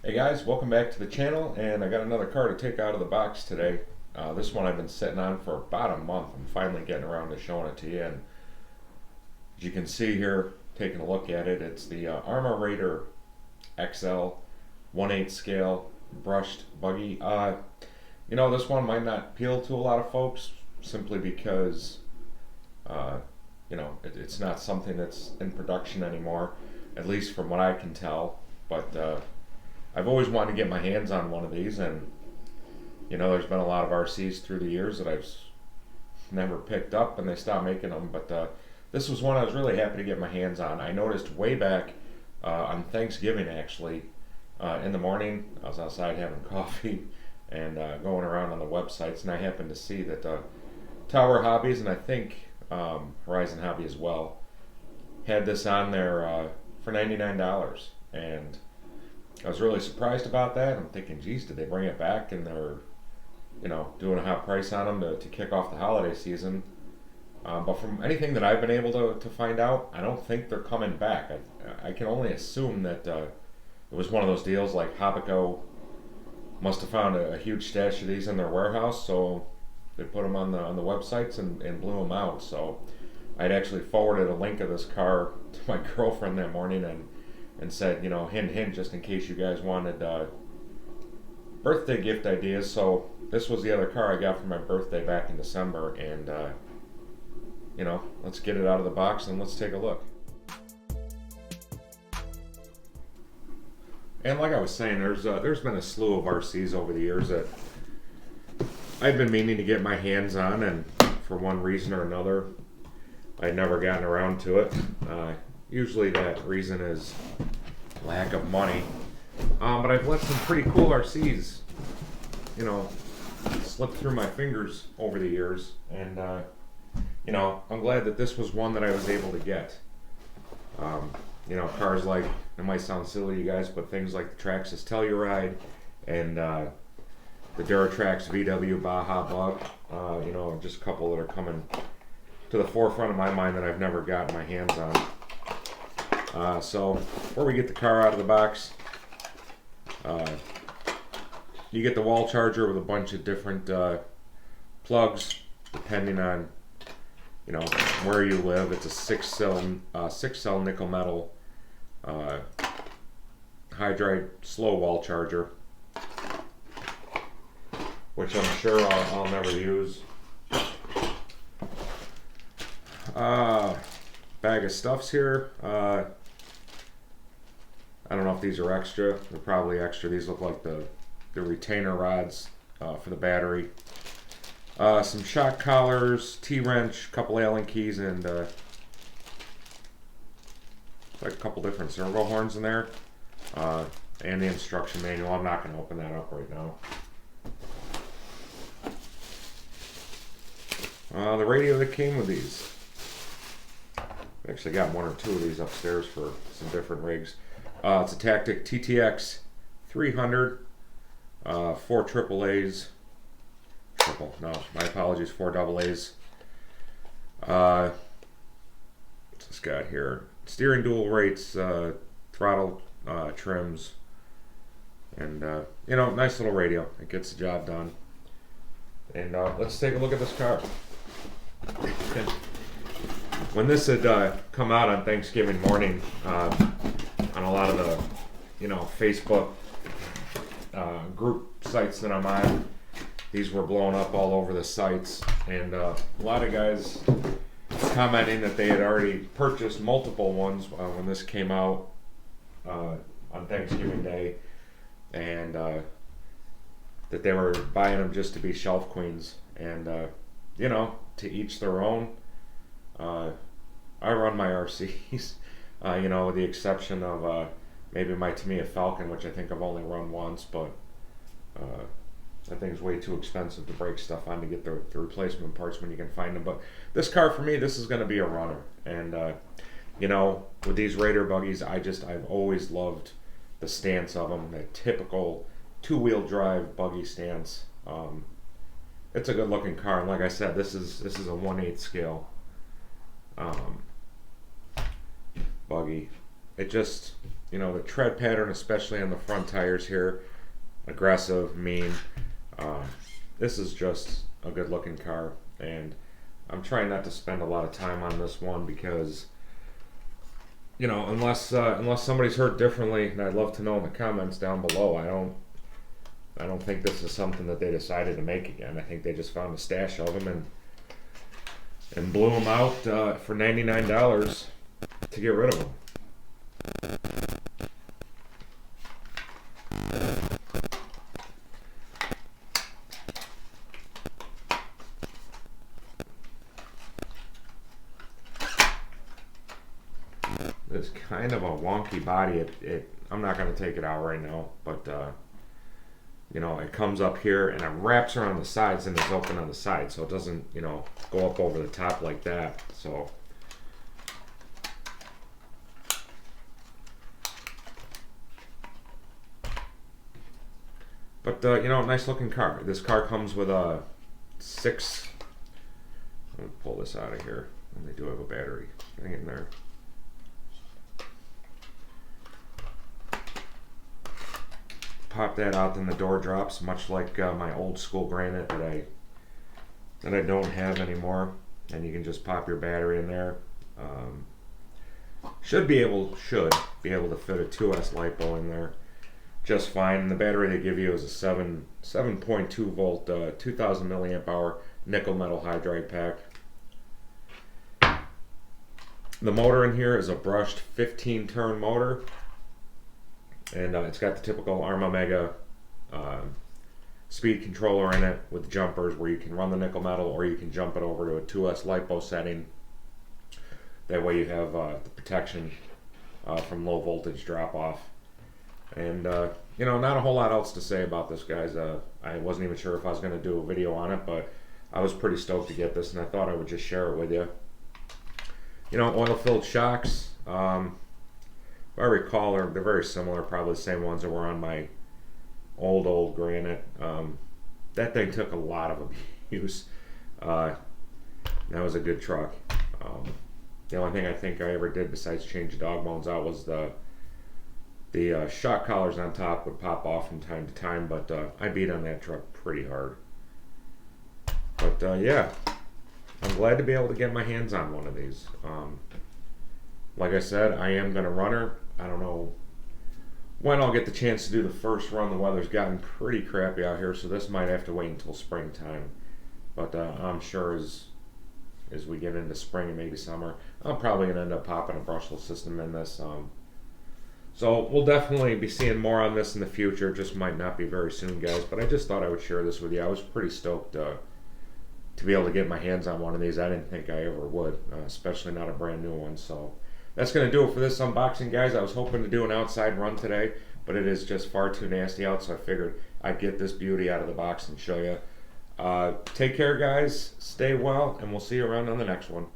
Hey guys, welcome back to the channel, and I got another car to take out of the box today. This one I've been sitting on for about a month. I'm finally getting around to showing it to you, and as you can see here, taking a look at it, it's the Arrma Raider XL 1/8 scale brushed buggy. This one might not appeal to a lot of folks simply because it's not something that's in production anymore, at least from what I can tell. But I've always wanted to get my hands on one of these, and there's been a lot of RCs through the years that I've never picked up, and they stopped making them. But this was one I was really happy to get my hands on. I noticed way back on Thanksgiving, actually, in the morning, I was outside having coffee and going around on the websites, and I happened to see that Tower Hobbies, and I think Horizon Hobby as well, had this on there for $99, and I was really surprised about that. I'm thinking, geez, did they bring it back and they're, doing a hot price on them to kick off the holiday season? But from anything that I've been able to find out, I don't think they're coming back. I can only assume that it was one of those deals like Hobbico must have found a huge stash of these in their warehouse, so they put them on the websites and blew them out. So I'd actually forwarded a link of this car to my girlfriend that morning and said, hint, hint, just in case you guys wanted birthday gift ideas. So this was the other car I got for my birthday back in December, and let's get it out of the box and let's take a look. And like I was saying, there's been a slew of RCs over the years that I've been meaning to get my hands on, and for one reason or another, I'd never gotten around to it. Usually that reason is lack of money. But I've let some pretty cool RCs, slip through my fingers over the years, and I'm glad that this was one that I was able to get. Cars like, it might sound silly to you guys, but things like the Traxxas Telluride and the Duratrax VW Baja Bug, just a couple that are coming to the forefront of my mind that I've never gotten my hands on. So before we get the car out of the box, you get the wall charger with a bunch of different plugs depending on where you live. It's a six cell nickel metal hydride slow wall charger, which I'm sure I'll never use. Bag of stuffs here. I don't know if these are extra. They're probably extra. These look like the retainer rods for the battery. Some shock collars, T-wrench, couple Allen keys, and like a couple different servo horns in there. And the instruction manual. I'm not going to open that up right now. The radio that came with these. I actually got one or two of these upstairs for some different rigs. It's a Tactic TTX 300, 4 AAAs. My apologies, 4 AA's. What's this got here? Steering dual rates, throttle trims, and nice little radio. It gets the job done. And let's take a look at this car. When this had come out on Thanksgiving morning, on a lot of the Facebook group sites that I'm on, these were blowing up all over the sites, and a lot of guys commenting that they had already purchased multiple ones when this came out on Thanksgiving Day, and that they were buying them just to be shelf queens. And to each their own. I run my RCs, with the exception of maybe my Tamiya Falcon, which I think I've only run once, but that thing's way too expensive to break stuff on to get the replacement parts when you can find them. But this car, for me, this is going to be a runner. And with these Raider buggies, I've always loved the stance of them, that typical two-wheel drive buggy stance. It's a good looking car, and like I said, this is a 1/8 scale buggy. It just, you know, the tread pattern, especially on the front tires here, aggressive, mean. Uh, this is just a good looking car, and I'm trying not to spend a lot of time on this one because, you know, unless somebody's heard differently, and I'd love to know in the comments down below. I don't think this is something that they decided to make again. I think they just found a stash of them and blew them out for $99 to get rid of them. It's kind of a wonky body. I'm not going to take it out right now, but you know, it comes up here and it wraps around the sides and is open on the side, so it doesn't, you know, go up over the top like that. So but you know, nice looking car. This car comes with a let me pull this out of here, and they do have a battery thing in there. Pop that out, then the door drops, much like my old school Granite that I don't have anymore. And you can just pop your battery in there. Should be able to fit a 2S LiPo in there just fine. And the battery they give you is a 7.2 volt 2000 milliamp hour nickel metal hydride pack. The motor in here is a brushed 15 turn motor. And it's got the typical Arrma Mega speed controller in it with jumpers where you can run the nickel metal or you can jump it over to a 2S LiPo setting. That way you have the protection from low voltage drop off. And you know, not a whole lot else to say about this, guys. I wasn't even sure if I was going to do a video on it, but I was pretty stoked to get this, and I thought I would just share it with you. You know, oil-filled shocks. If I recall, they're very similar, probably the same ones that were on my old Granite. That thing took a lot of abuse. That was a good truck. The only thing I think I ever did besides change the dog bones out was the shock collars on top would pop off from time to time, but I beat on that truck pretty hard. But yeah, I'm glad to be able to get my hands on one of these. Like I said, I am going to run her. I don't know when I'll get the chance to do the first run. The weather's gotten pretty crappy out here, so this might have to wait until springtime. But I'm sure as we get into spring and maybe summer, I'm probably going to end up popping a brushless system in this. So we'll definitely be seeing more on this in the future. Just might not be very soon, guys. But I just thought I would share this with you. I was pretty stoked to be able to get my hands on one of these. I didn't think I ever would, especially not a brand new one. So that's going to do it for this unboxing, guys. I was hoping to do an outside run today, but it is just far too nasty out, so I figured I'd get this beauty out of the box and show you. Take care, guys. Stay well, and we'll see you around on the next one.